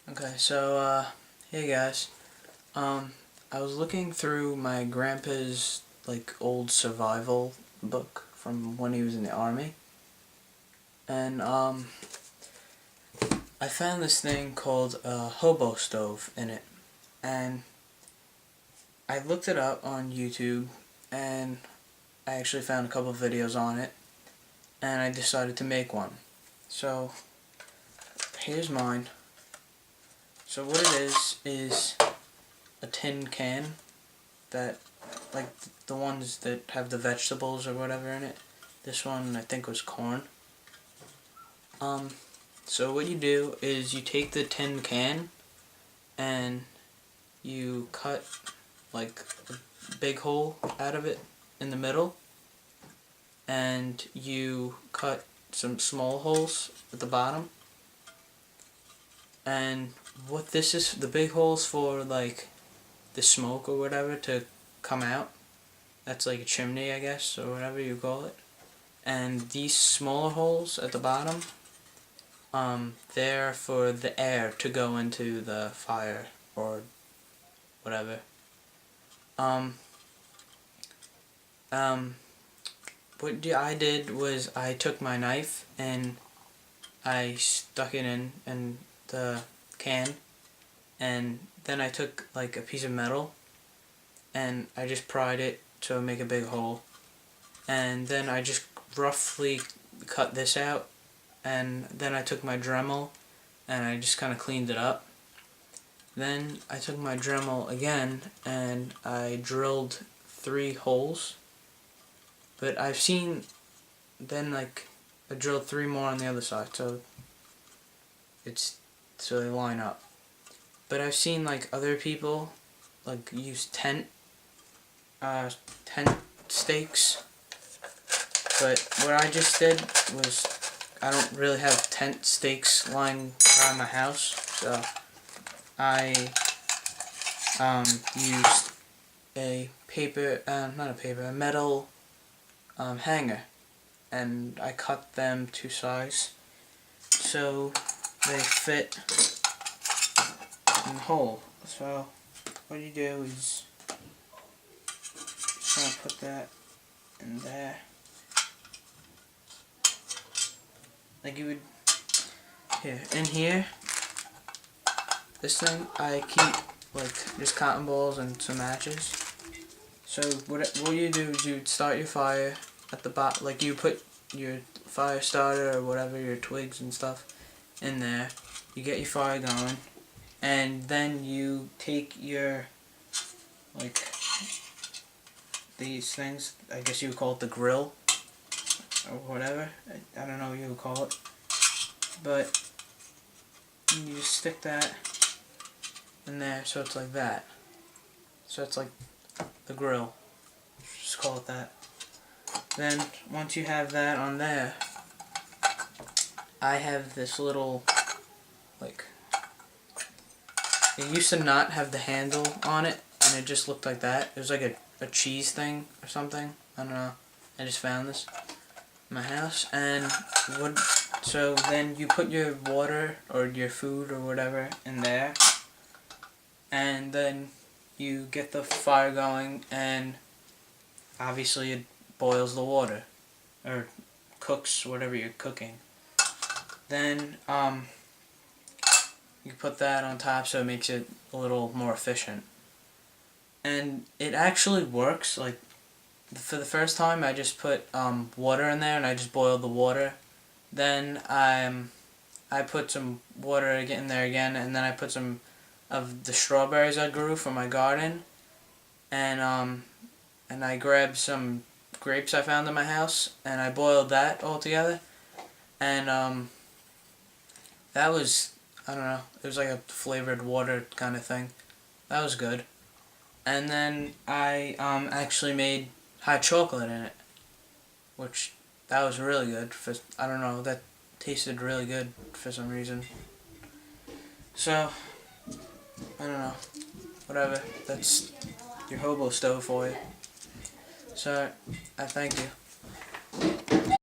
Okay, so, hey guys. I was looking through my grandpa's, old survival book from when he was in the army. And, I found this thing called a Hobo Stove in it. And I looked it up on YouTube, and I actually found a couple of videos on it. And I decided to make one. So, here's mine. So what it is a tin can that, like the ones that have the vegetables or whatever in it. This one I think was corn. So what you do is you take the tin can and you cut like a big hole out of it in the middle, and you cut some small holes at the bottom. And what this is, the big holes for like the smoke or whatever to come out. That's like a chimney, I guess, or whatever you call it. And these smaller holes at the bottom, they're for the air to go into the fire or whatever. What I did was I took my knife and I stuck it in the can, and then I took like a piece of metal and I just pried it to make a big hole, and then I just roughly cut this out, and then I took my Dremel and I just kind of cleaned it up. Then I took my Dremel again and I drilled 3 holes, but I've seen then I drilled 3 more on the other side, so they line up. But I've seen like other people use tent stakes, but what I just did was, I don't really have tent stakes lying around my house, so I used a metal hanger, and I cut them to size so they fit in the hole. So what you do is just gonna put that in there, like you would here. In here, this thing I keep just cotton balls and some matches. So what you do is you start your fire at the bottom, like you put your fire starter or whatever, your twigs and stuff in there. You get your fire going, and then you take your these things, I guess you would call it the grill or whatever. I don't know what you would call it, but you just stick that in there so it's like that. So it's like the grill, just call it that. Then once you have that on there, I have this little, it used to not have the handle on it, and it just looked like that. It was like a cheese thing or something. I don't know. I just found this in my house. And so then you put your water or your food or whatever in there, and then you get the fire going, and obviously it boils the water or cooks whatever you're cooking. Then you put that on top so it makes it a little more efficient. And it actually works. Like, for the first time I just put water in there and I just boiled the water. Then I put some water in there again, and then I put some of the strawberries I grew from my garden, and I grabbed some grapes I found in my house, and I boiled that all together. And that was, I don't know, it was like a flavored water kind of thing. That was good. And then I actually made hot chocolate in it, which that was really good. I don't know, that tasted really good for some reason. So I don't know, whatever. That's your Hobo Stove for you. So I thank you.